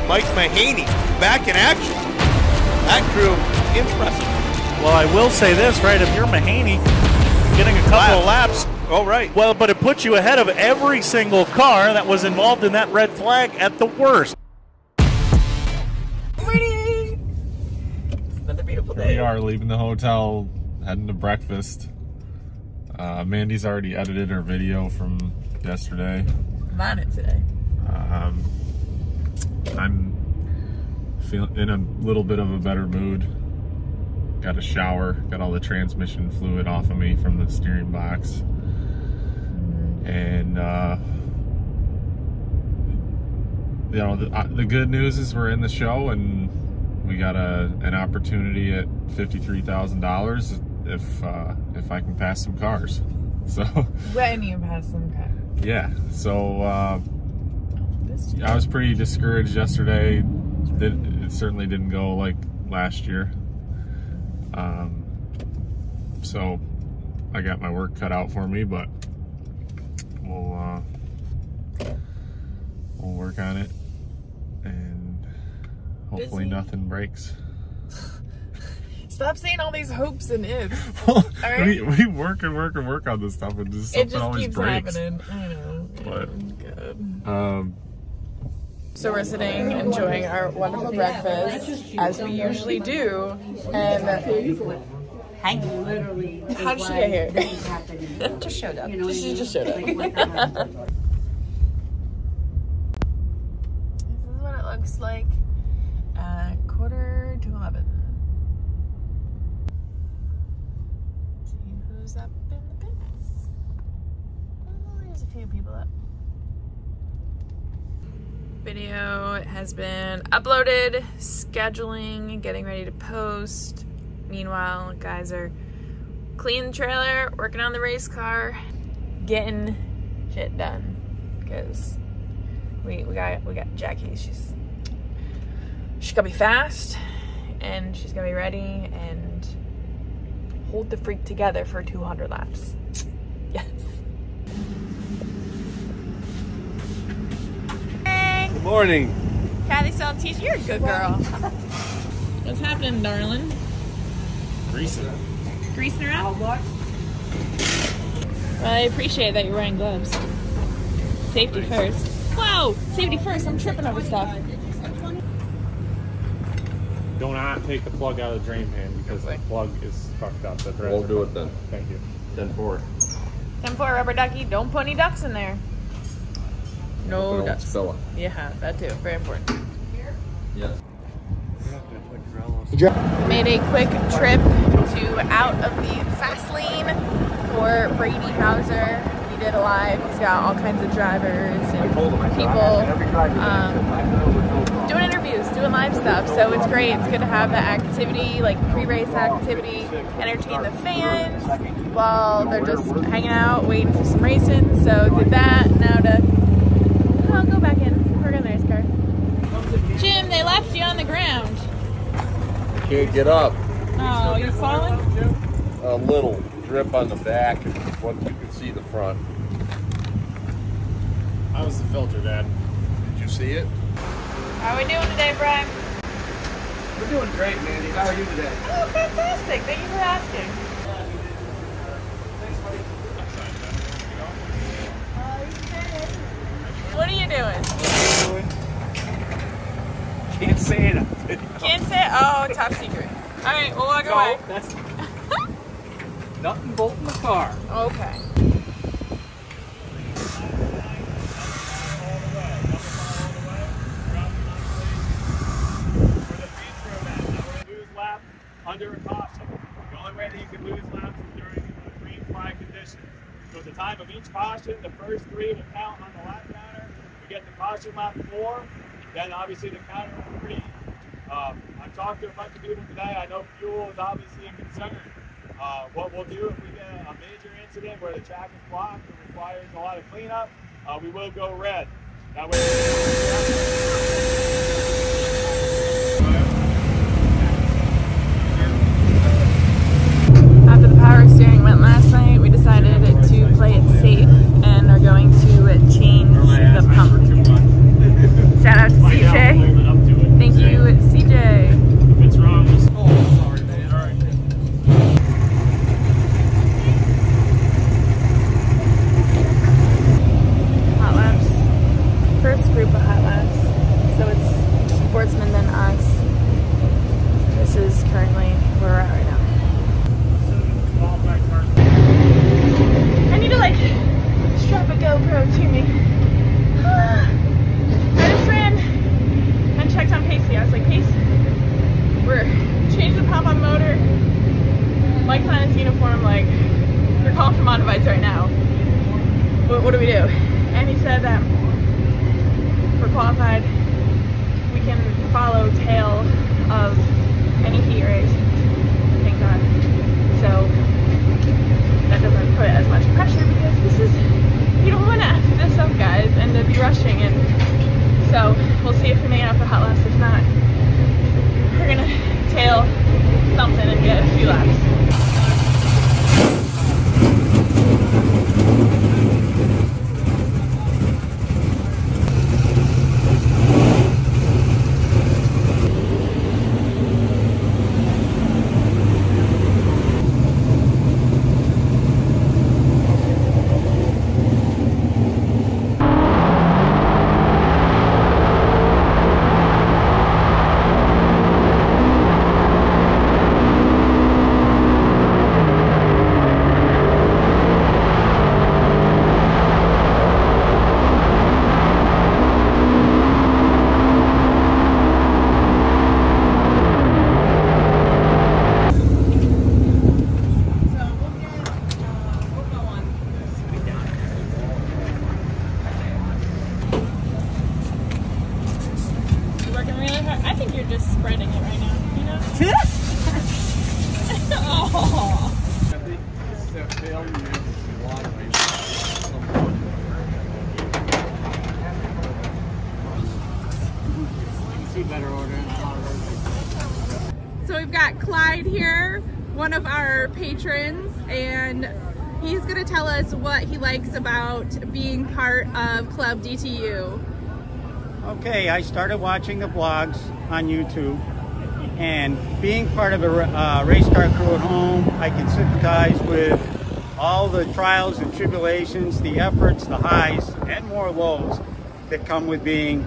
Mike Mahaney back in action. That crew, impressive. Well, I will say this, right? If you're Mahaney getting a couple of laps, oh, right. Well, but it puts you ahead of every single car that was involved in that red flag at the worst. Morning! It's another beautiful day. We are leaving the hotel, heading to breakfast. Mandee's already edited her video from yesterday. I'm on it today. I'm feeling in a little bit of a better mood. Got a shower, got all the transmission fluid off of me from the steering box. And you know, the good news is we're in the show, and we got an opportunity at $53,000 if I can pass some cars. So When you pass some cars. yeah, so I was pretty discouraged yesterday. It certainly didn't go like last year. So I got my work cut out for me, but we'll work on it, and hopefully nothing breaks. Stop saying all these hopes and ifs. Well, right? we work and work and work on this stuff, and just something always keeps breaks. happening. I know. But good. So we're sitting enjoying our wonderful breakfast as we usually do, and how did she get here? Just showed up. She just showed up. This is what it looks like at 11:15. See who's up in the pits. Oh, there's a few people up. Video has been uploaded, scheduling, getting ready to post. Meanwhile, guys are cleaning the trailer, working on the race car, getting shit done. Because we got Jackie. She's gonna be fast, and she's gonna be ready and hold the freak together for 200 laps. Yes. Good morning. Kathy selling t-shirts. You're a good girl. What's happening, darling? Greasing. Greasing her up? Well, I appreciate that you're wearing gloves. Safety first. Whoa! Safety first. I'm tripping over stuff. Do not take the plug out of the drain pan because the plug is fucked up. We'll do it then. Thank you. 10-4. 10-4 rubber ducky. Don't put any ducks in there. No Don't ducks. spill it. Yeah, that too. Very important. Yes. Made a quick trip to out of the fast lane for Brady Hauser. We did a live. He's got all kinds of drivers and people doing interviews, doing live stuff. So it's great. It's good to have that activity, like pre-race activity, entertain the fans while they're just hanging out, waiting for some racing. So did that. Now I'll go back in. We're in the race car. Jim, they left you on the ground. Can't get up. Oh, you're falling? A little drip on the back, and once you can see the front. How was the filter, Dad? Did you see it? How are we doing today, Brian? We're doing great, Mandy. How are you today? Oh, fantastic. Thank you for asking. What are you doing? Can't say it. Can't say it? Oh, top secret. All right, we'll walk away. That's nut and bolt in the car. Okay. Lose laps under a caution. The only way that you can lose laps is during green flag conditions. So at the time of each caution, the first 3 will count on the lap counter. You get the caution lap 4, then obviously the counter will freeze. I've talked to a bunch of people today. I know fuel is obviously a concern. What we'll do if we get a major incident where the track is blocked or requires a lot of cleanup, we will go red. That way. After the power steering went last night, we decided to play it safe and are going to change the pump. Shout out to CJ. a hot laps. So it's Sportsman then us. This is currently where we're at right now. I need to like strap a GoPro to me. I just ran and checked on Pacey. I was like, Pace, we're changing the pop-on motor. Mike's on his uniform, like, we're calling for modifieds right now. What do we do? And he said that we're qualified. We can follow tail of any heat race. Thank God. So that doesn't put as much pressure because this is, you don't want to F this up, guys, and to be rushing. And so we'll see if we make it out for hot laps. If not, we're gonna tail something and get a few laps. So we've got Clyde here, one of our patrons, and he's going to tell us what he likes about being part of Club DTU. Okay, I started watching the vlogs on YouTube, and being part of a race car crew at home, I can sympathize with all the trials and tribulations, the efforts, the highs, and more lows that come with being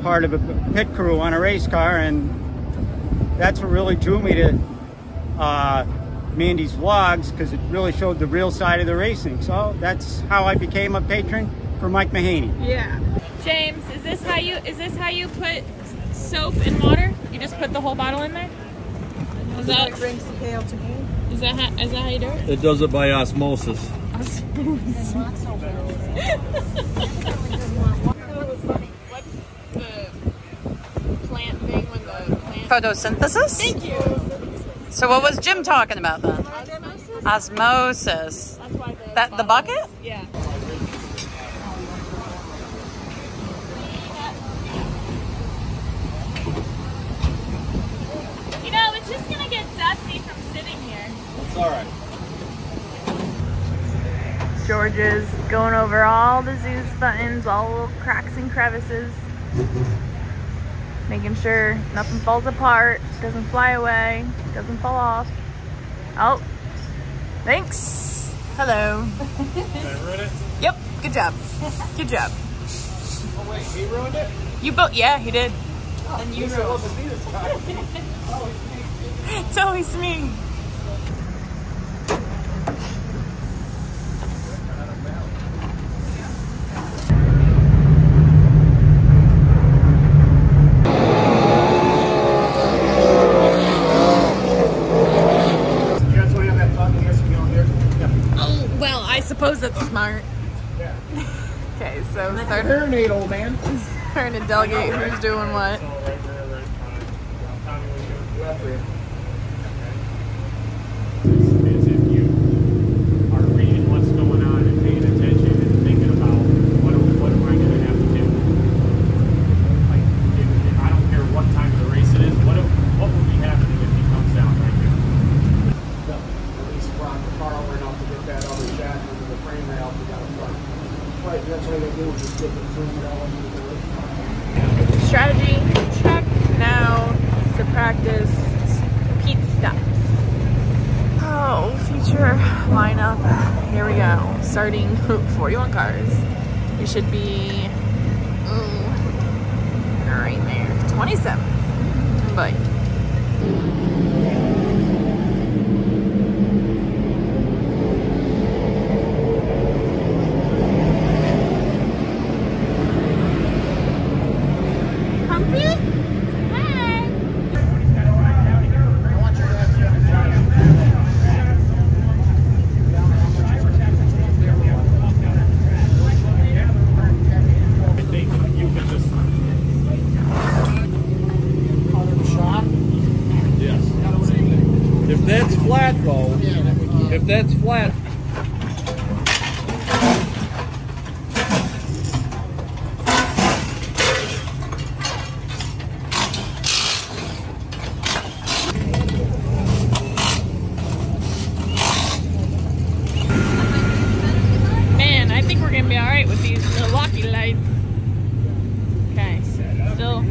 part of a pit crew on a race car. And that's what really drew me to Mandee's vlogs, because it really showed the real side of the racing. So that's how I became a patron for Mike Mahaney. Yeah. James, is this how you put soap in water? You just put the whole bottle in there? Is that what brings the pail to me? Is that how you do it? It does it by osmosis. What's the plant thing when the plant... Photosynthesis? Thank you. So what was Jim talking about then? Osmosis? Osmosis. That's why The bucket? Yeah. You know, it's just gonna get dusty from sitting here. It's alright. George is going over all the Zeus buttons, all the little cracks and crevices. Making sure nothing falls apart, doesn't fly away, doesn't fall off. Oh, thanks. Hello. Did I ruin it? Yep, good job. Good job. Oh wait, he ruined it? You both, yeah, he did. Oh, And you it ruined wasn't me this time. Oh, it's me. It's always me. I suppose that's smart. Yeah. Okay, so Marinate, old man. starting to delegate who's doing what. So right there, right. Tommy, what are you doing? Left rear. Okay. Is if you are reading what's going on and paying attention and thinking about what am I going to have to do? Like, if I don't care what time of the race it is, what will be happening if he comes down right here? At least rock the car over enough to get that other shot into the frame rail if you got a front. Right, that's all you do is just get the zoom it all into the race. Strategy check. Now to practice pit stops. Oh, feature lineup. Here we go. Starting 41 cars. We should be If that's flat though, if that's flat. Man, I think we're gonna be all right with these Milwaukee lights. Okay, still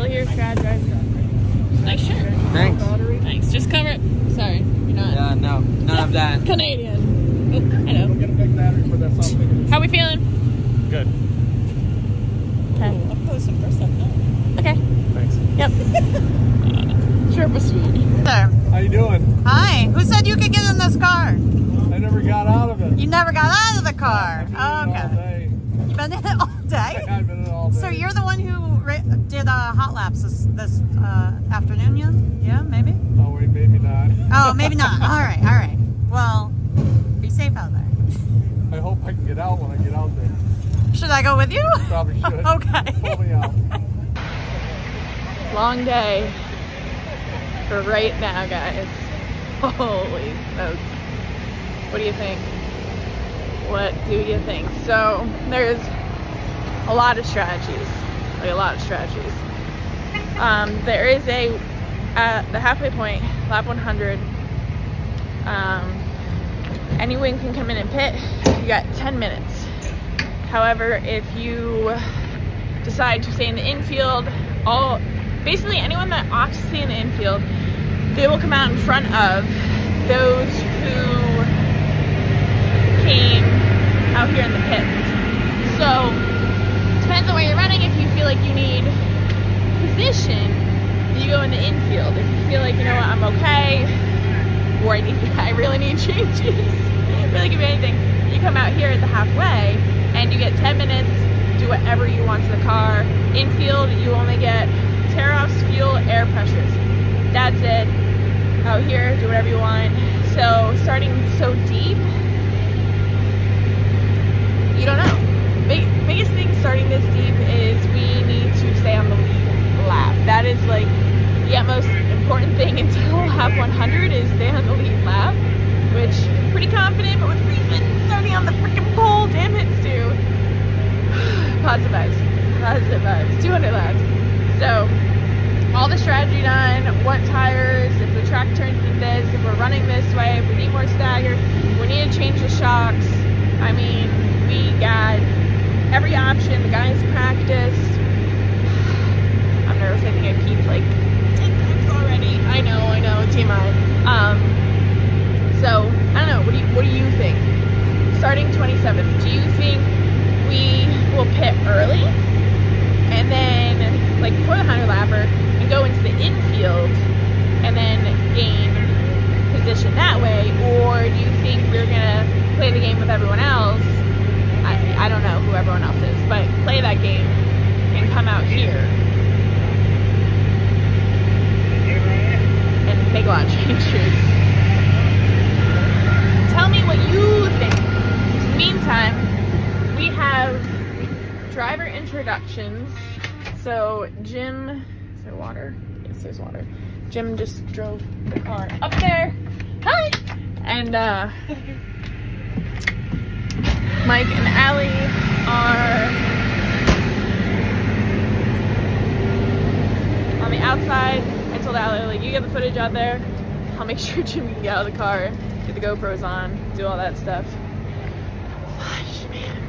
here, Scratch, right? Nice shirt. Thanks. Thanks. Just cover it. Sorry, you're not. Yeah, no, none of that. Canadian. Oh, hello. Get a big battery for that something. How we feeling? Good. Okay. Up close and personal. Okay. Thanks. Yep. Sure, but sweet. There. How you doing? Hi. Who said you could get in this car? I never got out of it. You never got out of the car. All Okay. day. You've been in it all day? I've been in it all day. So you're the one who did hot laps this afternoon? Yeah, maybe? Oh wait, maybe not. Oh, maybe not. All right, all right. Well, be safe out there. I hope I can get out when I get out there. Should I go with you? Probably should. Okay. Pull me out. Long day for right now, guys. Holy smokes. What do you think? What do you think? So there's a lot of strategies, like a lot of strategies. There is at the halfway point, lap 100, anyone can come in and pit. You got 10 minutes. However, if you decide to stay in the infield, basically anyone that opts to stay in the infield, they will come out in front of those who came out here in the pits. So depends on where you're running. If you feel like you need position, you go in the infield. If you feel like, you know what, I'm okay, or I really need changes, really give me anything, you come out here at the halfway and you get 10 minutes, do whatever you want to the car. Infield, you only get tear-offs, fuel, air pressures. That's it. Out here, do whatever you want. So starting so deep, you don't know. Biggest thing starting this deep is we need to stay on the lead lap. That is like the utmost important thing until lap 100 is stay on the lead lap, which pretty confident, but with reason starting on the freaking pole, damn it, Stu. Positive vibes, 200 laps. So all the strategy done, what tires, if the track turns to this, if we're running this way, if we need more stagger, we need to change the shocks. I mean, we got every option. The guys practiced. I'm nervous. I think I peaked like 10 times already. I know, TMI. So I don't know. What do you think? Starting 27th, do you think we will pit early and then like before the 100 lapper and go into the infield and then gain position that way, or do you think we're gonna play the game with everyone else? I don't know who everyone else is, but play that game and come out here and make a lot of changes. Tell me what you think. In the meantime, we have driver introductions. So Jim, is there water? Yes, there's water. Jim just drove the car up there. Hi! And Mike and Allie are on the outside. I told Allie, like, you get the footage out there, I'll make sure Jim can get out of the car, get the GoPros on, do all that stuff. Gosh, man.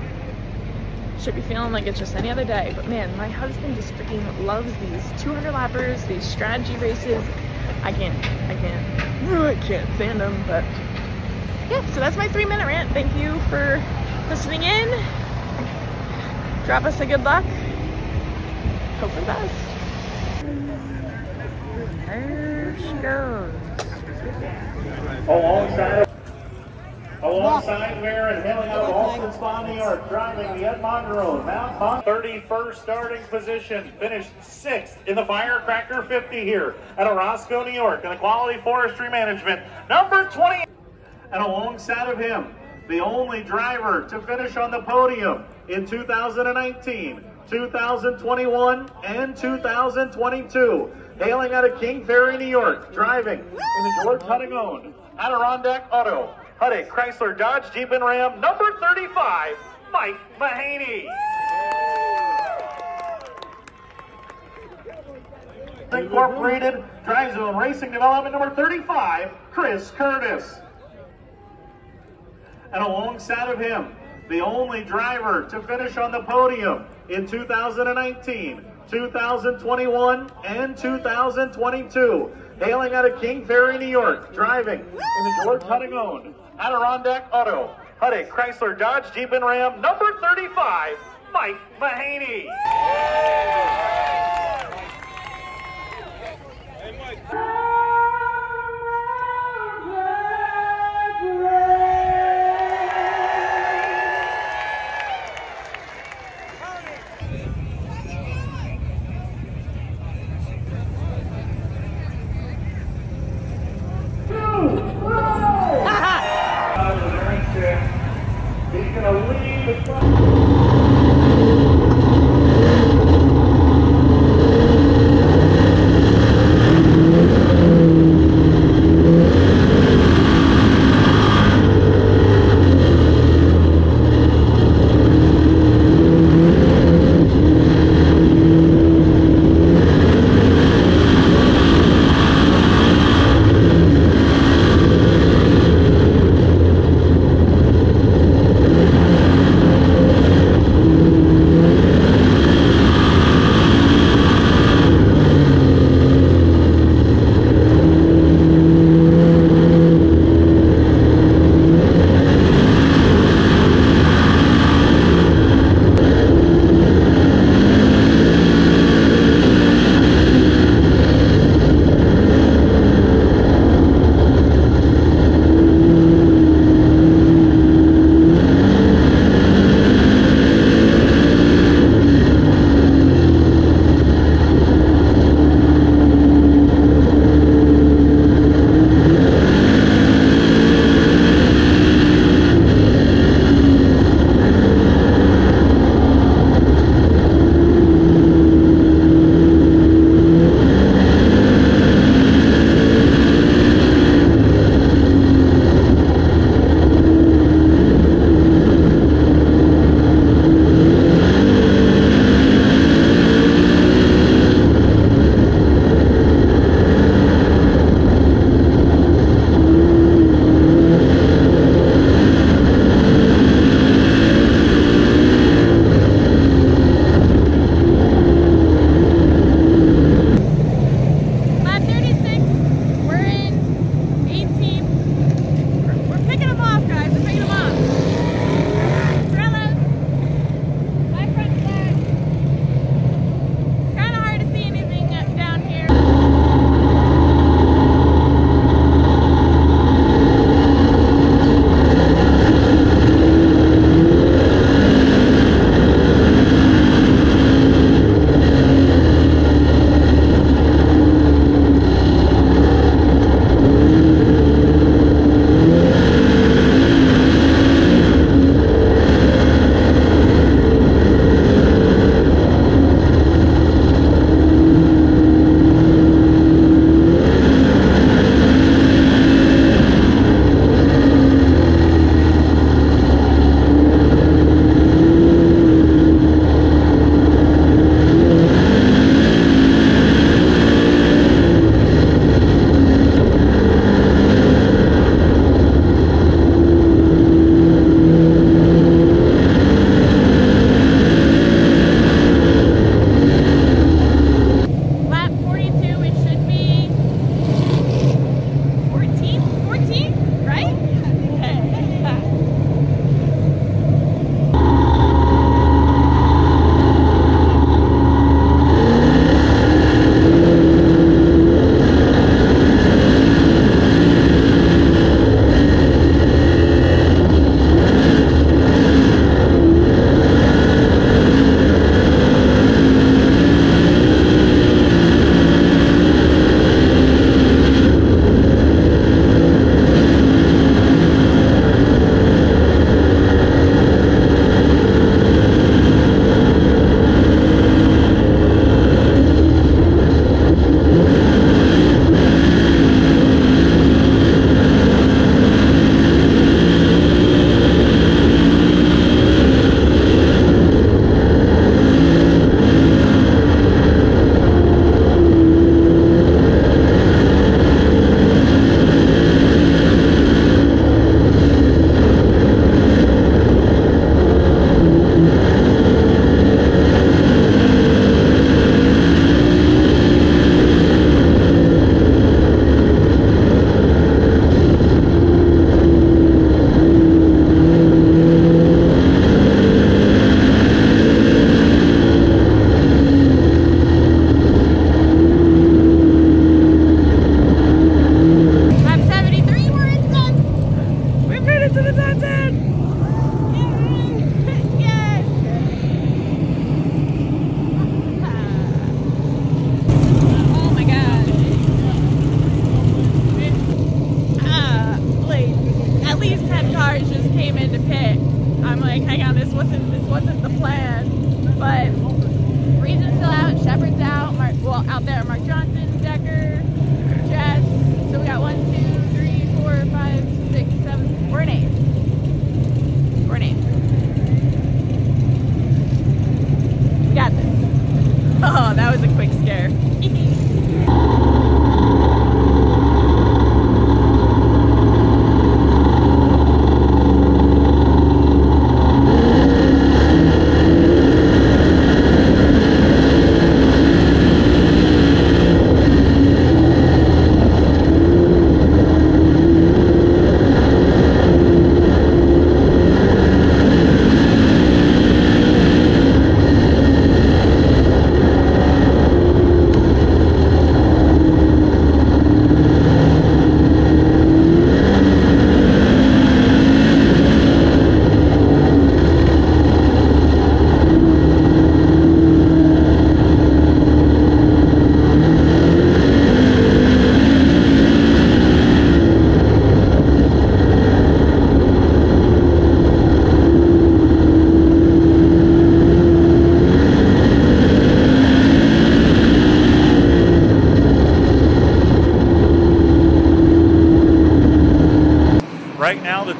Should be feeling like it's just any other day, but man, my husband just freaking loves these 200 lappers, these strategy races. I can't stand them, but yeah, so that's my 3-minute rant. Thank you for listening in. Drop us a good luck. Hope for the best. There she goes. Alongside. Alongside where and hailing out of Alton Spa, New York, driving the Edmond Road, Mount Mont. 31st starting position, finished 6th in the Firecracker 50 here at Roscoe, New York, in the Quality Forestry Management, number 20. And alongside of him, the only driver to finish on the podium in 2019, 2021, and 2022. Hailing out of King Ferry, New York, driving in the George Hutting-owned Adirondack Auto, Huddy Chrysler Dodge Jeep and Ram, number 35, Mike Mahaney. Incorporated Drive Zone Racing Development, number 35, Chris Curtis. And alongside of him, the only driver to finish on the podium in 2019, 2021, and 2022. Hailing out of King Ferry, New York, driving in the George Hutting-owned Adirondack Auto, Huddy Chrysler Dodge Jeep and Ram, number 35, Mike Mahaney. He's going to lead the front.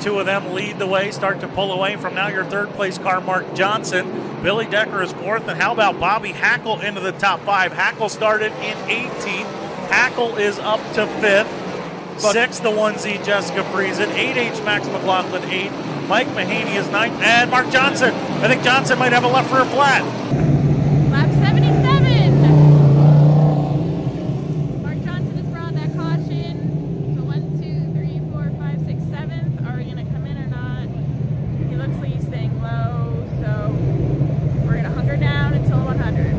two of them lead the way, start to pull away from now your third place car, Mark Johnson. Billy Decker is fourth, and how about Bobby Hackle into the top five? Hackle started in 18th. Hackle is up to fifth. Sixth, the 1Z Jessica Friesen. 8H Max McLaughlin, 8th. Mike Mahaney is 9th. And Mark Johnson. I think Johnson might have a left rear flat. Lap 77. Mark Johnson has brought that caution. So 1, 2, 3, 4, 5, 6, 7th. Are we going to come in or not? He looks like he's staying low. So we're going to hunker down until 100.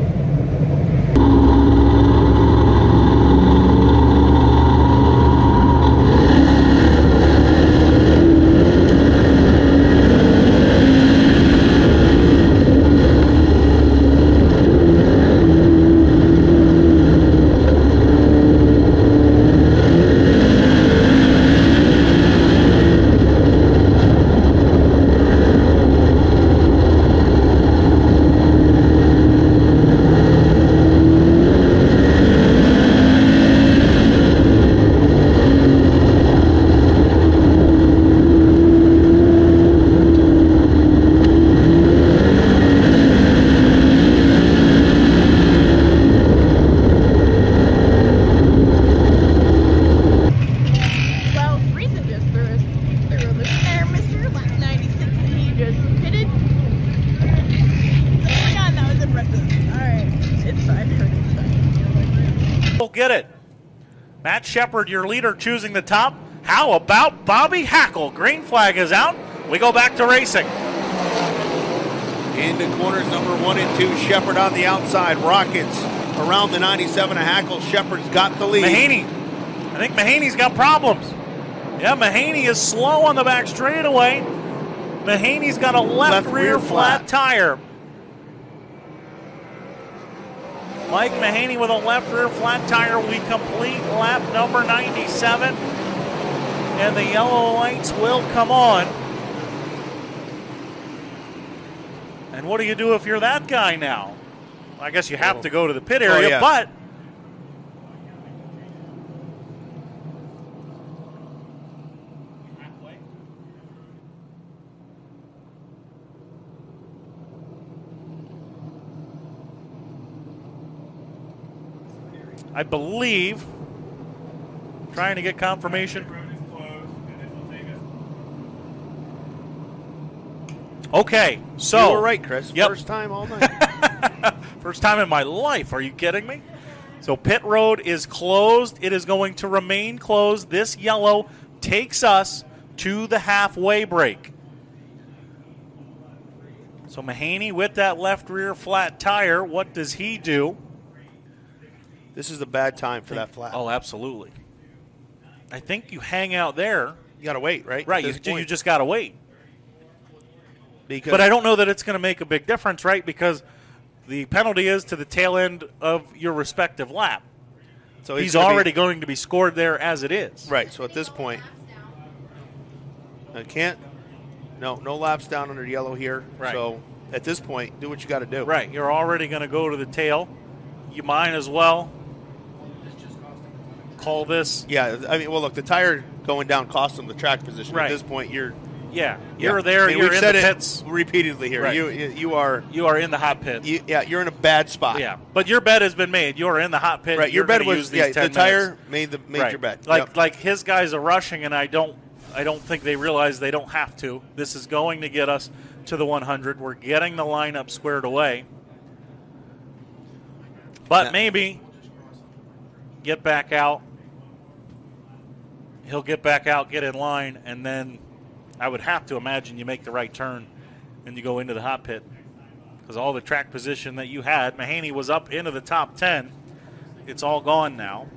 Get it. Matt Shepard, your leader, choosing the top. How about Bobby Hackle? Green flag is out. We go back to racing. Into corners number 1 and 2. Shepard on the outside. Rockets around the 97 of Hackle. Shepard's got the lead. Mahaney. I think Mahaney's got problems. Yeah, Mahaney is slow on the back straightaway. Mahaney's got a left rear flat tire. Mike Mahaney with a left rear flat tire. We complete lap number 97. And the yellow lights will come on. And what do you do if you're that guy now? I guess you have to go to the pit area, but I believe, trying to get confirmation. Okay, so. You were right, Chris. Yep. First time all night. First time in my life. Are you kidding me? So pit road is closed. It is going to remain closed. This yellow takes us to the halfway break. So Mahaney with that left rear flat tire, what does he do? This is a bad time for that flat. Oh, absolutely. I think you hang out there. You got to wait, right? Right, you just got to wait. Because but I don't know that it's going to make a big difference, right? Because the penalty is to the tail end of your respective lap. So he's already going to be scored there as it is. Right, so at this point, I can't. No laps down under yellow here. Right. So at this point, do what you got to do. Right, you're already going to go to the tail. You might as well call this. Yeah, I mean, well, look, the tire going down cost him the track position. Right. At this point, you're there. I mean, you're in the pits repeatedly here. Right. You are in the hot pit. You're in a bad spot. Yeah, but your bet has been made. You're in the hot pit. Right, your bet was the tire made right. your bet. Like his guys are rushing, and I don't think they realize they don't have to. This is going to get us to the 100. We're getting the lineup squared away. But maybe get back out. He'll get back out, get in line, and then I would have to imagine you make the right turn and you go into the hot pit. Because all the track position that you had, Mahaney was up into the top 10. It's all gone now.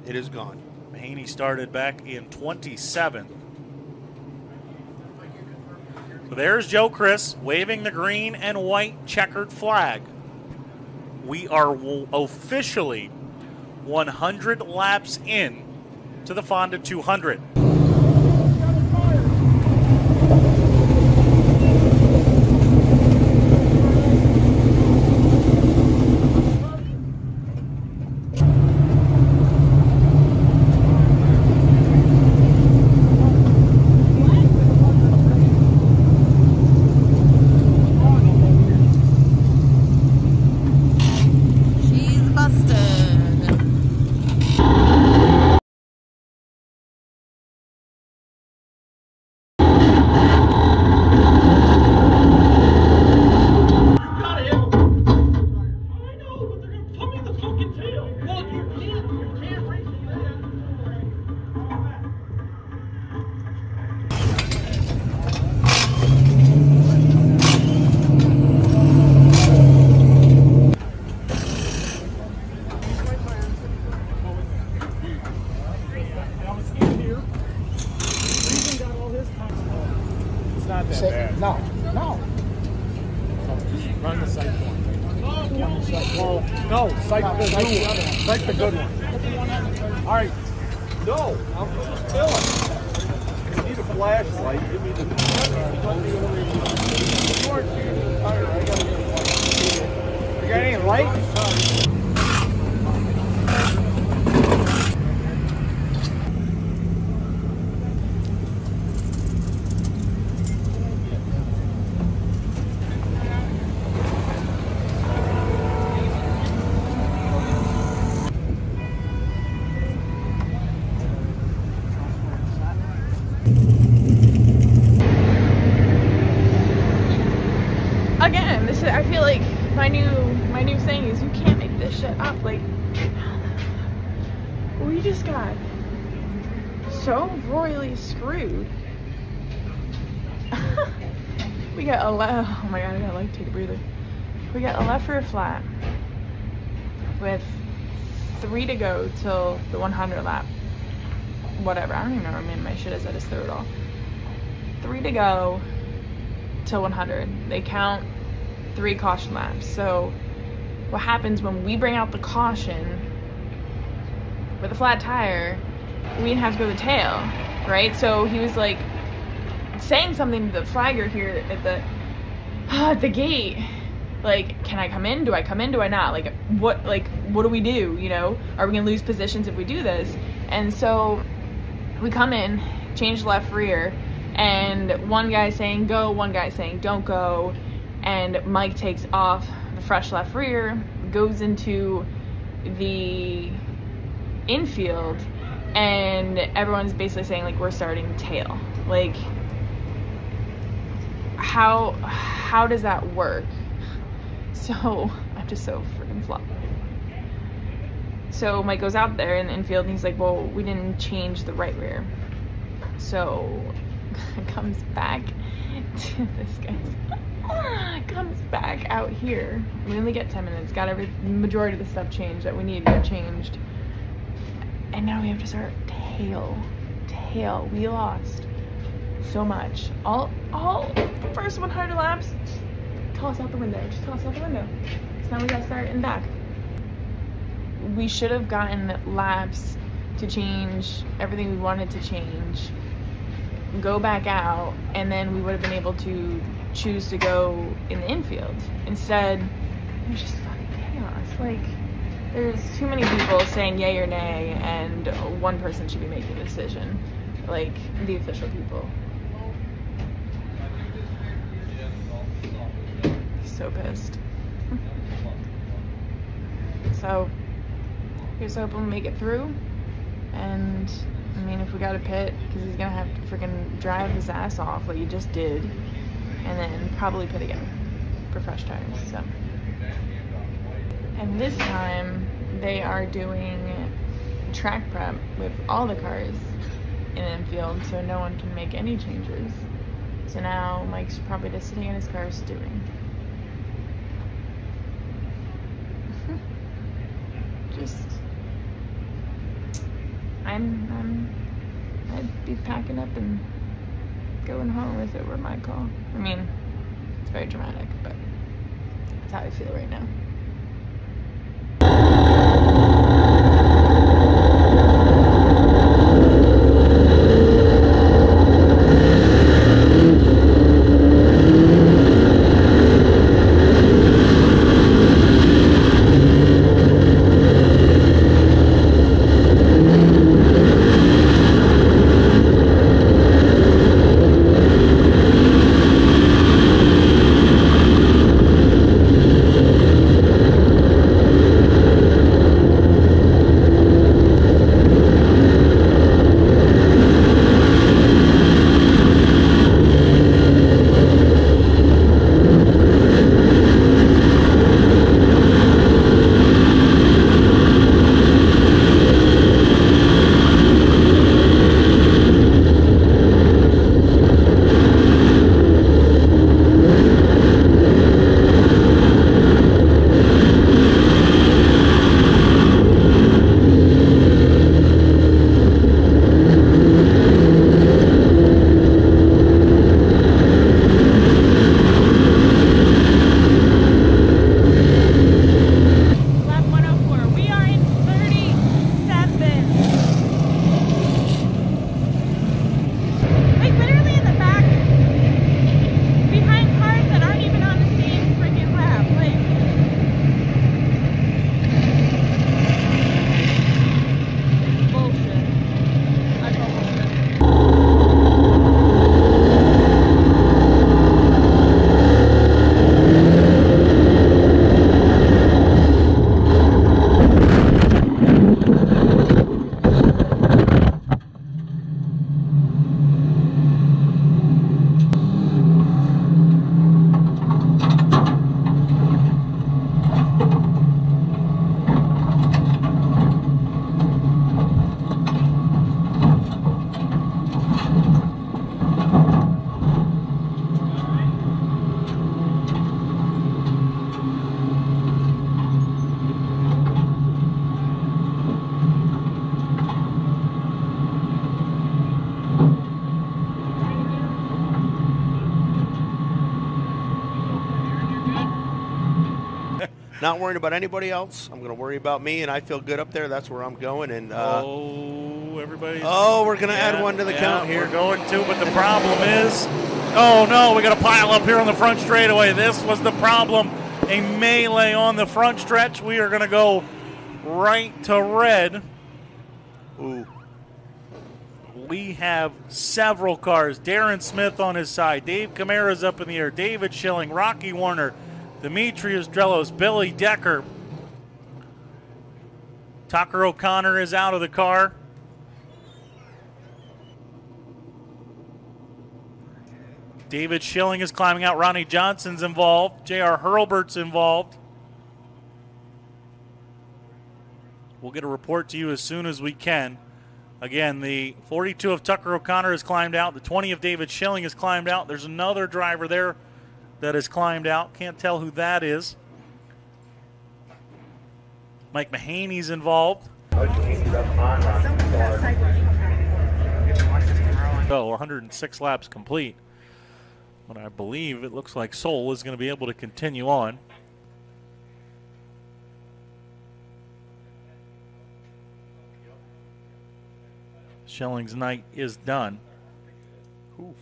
It is gone. Mahaney started back in 27. So there's Joe Chris waving the green and white checkered flag. We are officially 100 laps in to the Fonda 200. Well, you can't reach the It's not that bad. No, no. Run the sight one. Well, no, sight the good one. All right. No, I'm just filling. You need a flashlight. Give me the. George, I got You got any lights? Again, I feel like my new saying is you can't make this shit up. Like, we just got so royally screwed. We got oh my god, I gotta like take a breather. We got a left rear flat with 3 to go till the 100 lap. Whatever, I don't even know where my shit is, I just threw it all. 3 to go till 100. They count 3 caution laps. So what happens when we bring out the caution with a flat tire, we didn't have to go the tail, right? So he was like saying something to the flagger here at the gate, like, can I come in? Do I come in? Do I not? Like what do we do? You know, are we gonna lose positions if we do this? And so we come in, change left rear, and one guy saying go, one guy saying don't go, and Mike takes off the fresh left rear, goes into the infield, and everyone's basically saying like we're starting tail. Like, how does that work? So I'm just so freaking flopped. So Mike goes out there in the infield and he's like, well, we didn't change the right rear. So comes back to this guy's comes back out here. We only get 10 minutes, got majority of the stuff changed that we needed to get changed, and now we have to start tail. We lost so much. All the first 100 laps. Just toss out the window. Just toss out the window. Because now we gotta start in the back. We should have gotten laps to change everything we wanted to change, go back out, and then we would have been able to choose to go in the infield. Instead, it was just fucking chaos. Like, there's too many people saying yay or nay, and one person should be making the decision, like the official people. So pissed. So here's hoping we make it through. And I mean, if we got a pit, because he's gonna have to freaking drive his ass off like he just did, and then probably pit again for fresh tires. So, and this time they are doing track prep with all the cars in the infield, so no one can make any changes. So now Mike's probably just sitting in his car stewing. Just, I'd be packing up and going home if it were my call. I mean, it's very dramatic, but that's how I feel right now. Not worrying about anybody else. I'm going to worry about me, and I feel good up there. That's where I'm going. And everybody's. Oh, we're going to add one to the count here. We're going to, but the problem is, oh no, we got a pile up here on the front straightaway. This was the problem. A melee on the front stretch. We are going to go right to red. Ooh. We have several cars. Darren Smith on his side. Dave Camara's up in the air. David Schilling, Rocky Warner, Demetrius Drelos, Billy Decker. Tucker O'Connor is out of the car. David Schilling is climbing out. Ronnie Johnson's involved. J.R. Hurlbert's involved. We'll get a report to you as soon as we can. Again, the 42 of Tucker O'Connor has climbed out. The 20 of David Schilling has climbed out. There's another driver there that has climbed out. Can't tell who that is. Mike Mahaney's involved. So 106 laps complete. But I believe it looks like Soul is going to be able to continue on. Schilling's night is done. Oof.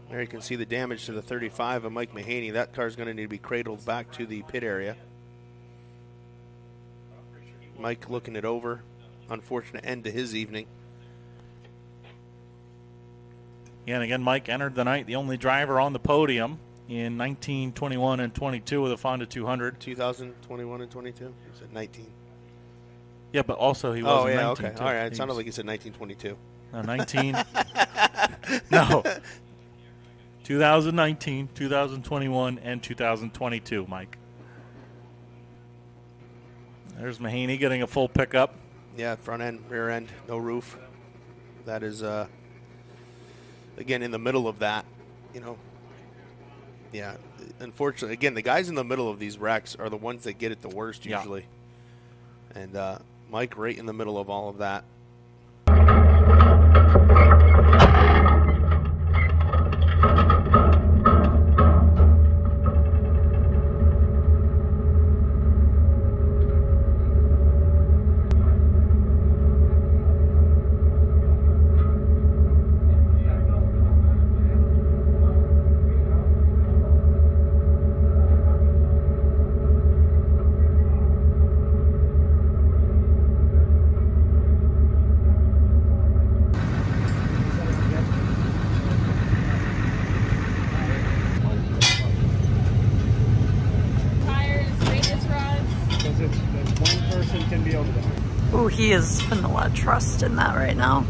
There you can see the damage to the 35 of Mike Mahaney. That car's going to need to be cradled back to the pit area. Mike looking it over. Unfortunate end to his evening. Yeah, and again, Mike entered the night the only driver on the podium in 19, 21, and 22 with a Fonda 200. 2021 and 22? He said 19. Yeah, but also he was in 19. Okay. Too. All right, it sounded like he said 1922. No, 19. No. 2019, 2021, and 2022, Mike. There's Mahaney getting a full pickup. Yeah, front end, rear end, no roof. That is, again, in the middle of that, you know. Yeah, unfortunately, again, the guys in the middle of these wrecks are the ones that get it the worst usually. Yeah. And Mike right in the middle of all of that. Ooh, he is putting a lot of trust in that right now.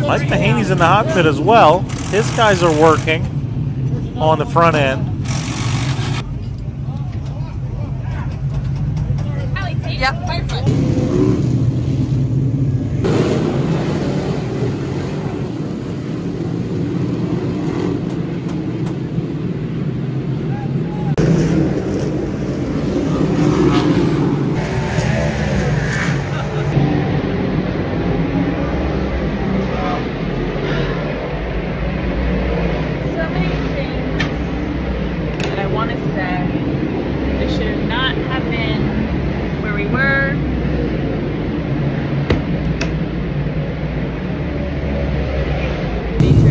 Mike Mahaney's in the hot pit as well. His guys are working on the front end.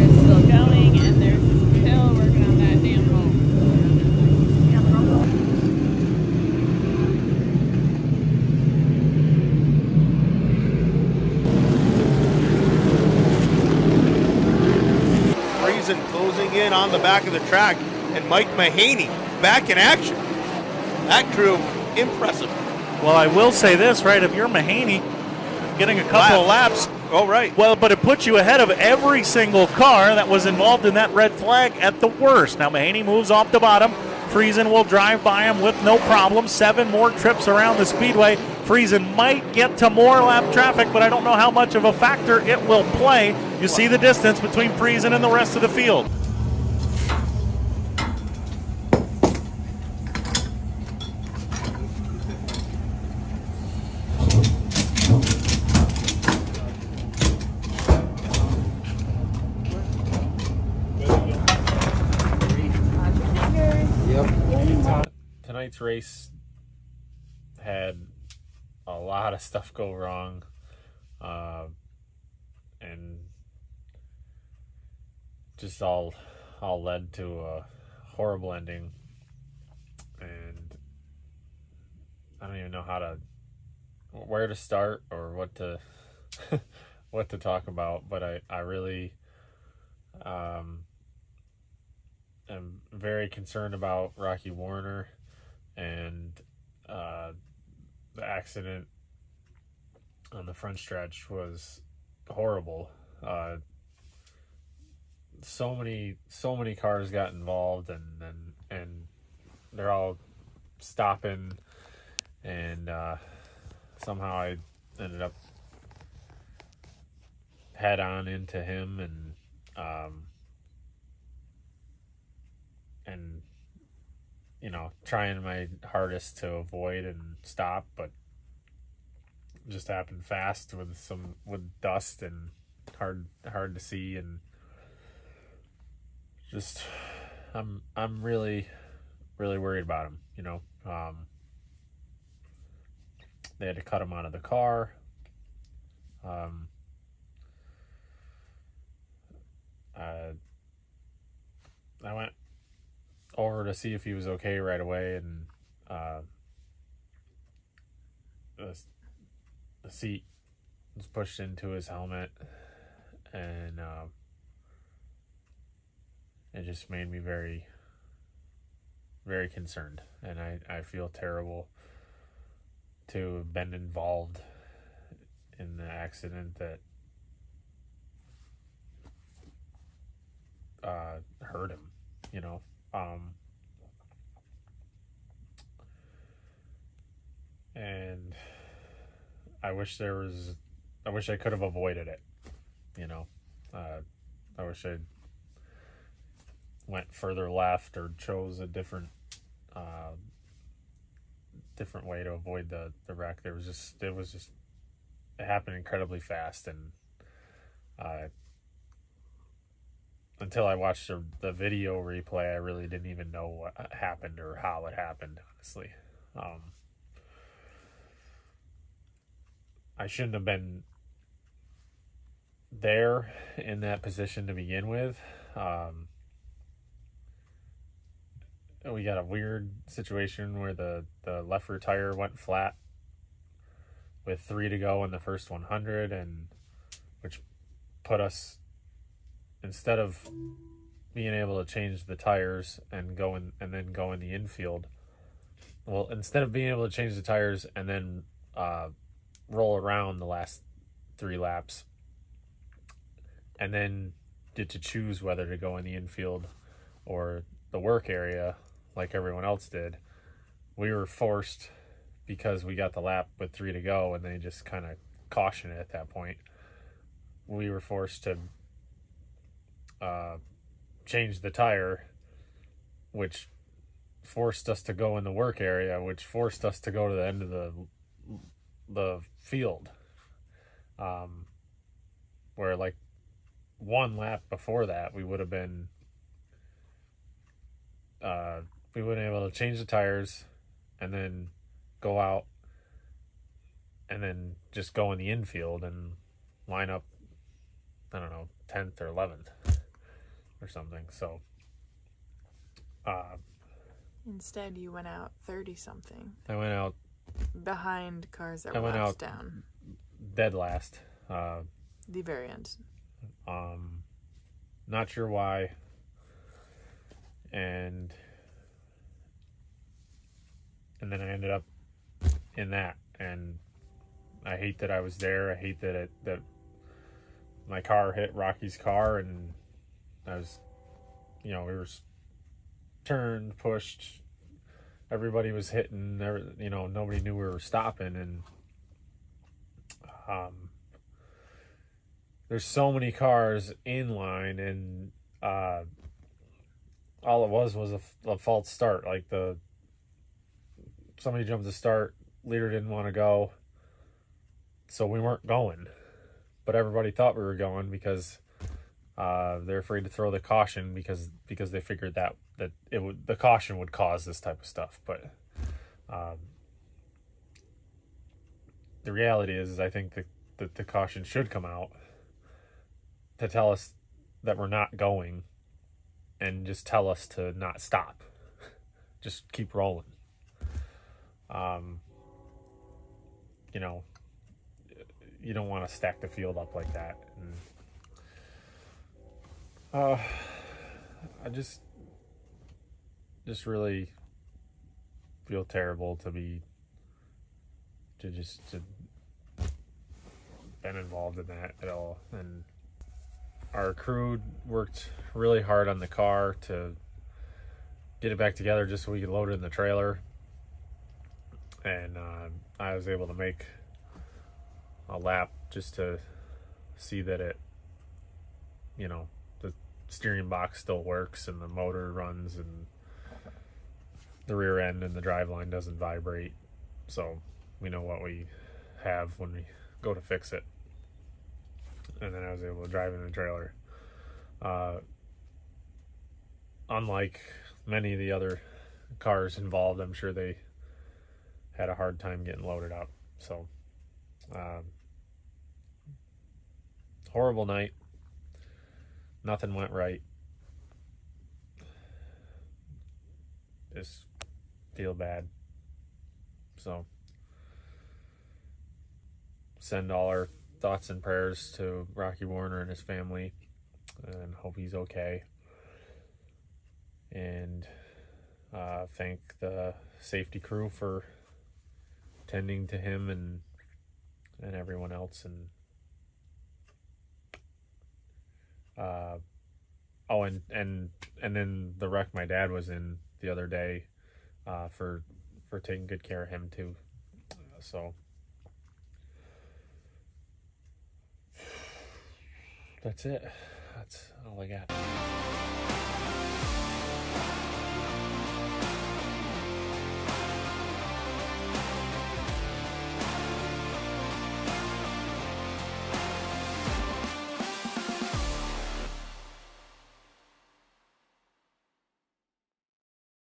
Still going, and they're still working on that damn ball. around the back of the track, and Mike Mahaney back in action. That crew, impressive. Well, I will say this, right? If you're Mahaney getting a couple of laps. Oh, right. Well, but it puts you ahead of every single car that was involved in that red flag at the worst. Now, Mahaney moves off the bottom. Friesen will drive by him with no problem. 7 more trips around the speedway. Friesen might get to more lap traffic, but I don't know how much of a factor it will play. You see the distance between Friesen and the rest of the field. Tonight's race had a lot of stuff go wrong, and just all led to a horrible ending. And I don't even know where to start or what to what to talk about. But I really am very concerned about Rocky Warner. And the accident on the front stretch was horrible. So many cars got involved, and they're all stopping, and somehow I ended up head on into him, and you know, trying my hardest to avoid and stop, but it just happened fast with dust and hard to see, and just I'm really worried about him. You know, they had to cut him out of the car. I went over to see if he was okay right away, and the seat was pushed into his helmet, and it just made me very, very concerned, and I feel terrible to have been involved in the accident that hurt him, you know. And I wish I could have avoided it, you know. I wish I went further left or chose a different way to avoid the wreck. It happened incredibly fast, and until I watched the video replay, I really didn't even know what happened or how it happened, honestly. I shouldn't have been there in that position to begin with. We got a weird situation where the left rear tire went flat with 3 to go in the first 100, and which put us, instead of being able to change the tires and then go in the infield, well, instead of being able to change the tires and then roll around the last 3 laps and then get to choose whether to go in the infield or the work area like everyone else did, we were forced, because we got the lap with 3 to go and they just kind of cautioned it at that point, we were forced to change the tire, which forced us to go in the work area, which forced us to go to the end of the field, where like 1 lap before that we would have been able to change the tires and then go out and then just go in the infield and line up, I don't know, 10th or 11th or something. So instead you went out 30 something. I went out behind cars that were laps down. Dead last. The very end. Not sure why. and then I ended up in that, and I hate that I was there. I hate that my car hit Rocky's car, and I was, we were turned, pushed, everybody was hitting, nobody knew we were stopping, and there's so many cars in line, and all it was a false start. Like somebody jumped the start, leader didn't want to go, so we weren't going, but everybody thought we were going because they're afraid to throw the caution because they figured that the caution would cause this type of stuff. But the reality is I think that the caution should come out to tell us that we're not going, and just tell us to not stop, just keep rolling. You don't want to stack the field up like that. And I just really feel terrible to been involved in that at all. And our crew worked really hard on the car to get it back together just so we could load it in the trailer. And I was able to make a lap just to see that the steering box still works and the motor runs and the rear end and the driveline doesn't vibrate. So we know what we have when we go to fix it. And then I was able to drive in the trailer. Unlike many of the other cars involved, I'm sure they had a hard time getting loaded up. So horrible night. Nothing went right. Just feel bad. So send all our thoughts and prayers to Rocky Warner and his family, and hope he's okay. And thank the safety crew for tending to him and everyone else. And and then the wreck my dad was in the other day, for taking good care of him too. So that's it. That's all I got.